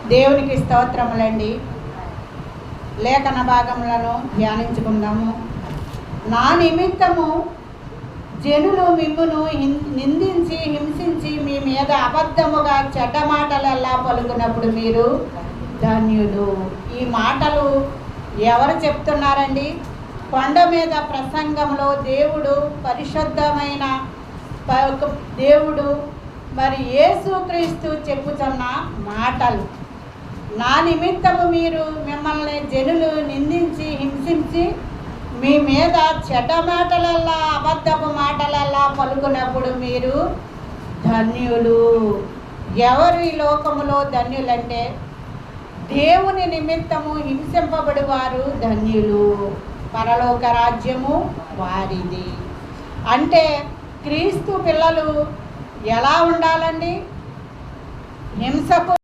దేవునికి స్తోత్రములండి. లేఖన భాగములను ధ్యానించుకుందాము. నా నిమిత్తము జనులు మిమ్మును నిందించి హింసించి మీ మీద అబద్ధముగా చెడ్డ మాటలల్లా పలుకున్నప్పుడు మీరు ధన్యులు. ఈ మాటలు ఎవరు చెప్తున్నారండి? కొండ మీద ప్రసంగంలో దేవుడు, పరిశుద్ధమైన దేవుడు మరి యేసుక్రీస్తు చెప్పుతున్న మాటలు. నా నిమిత్తము మిమ్మల్ని జనులు నిందించి హింసించి మీ మీద చెడ్డ మాటలల్లా అబద్ధపు మాటలల్లా పలుకున్నప్పుడు మీరు ధన్యులు. ఎవరు ఈ లోకములో ధన్యులంటే దేవుని నిమిత్తము హింసింపబడి వారు ధన్యులు. పరలోక రాజ్యము వారిది. అంటే క్రీస్తు పిల్లలు ఎలా ఉండాలండి? హింసకు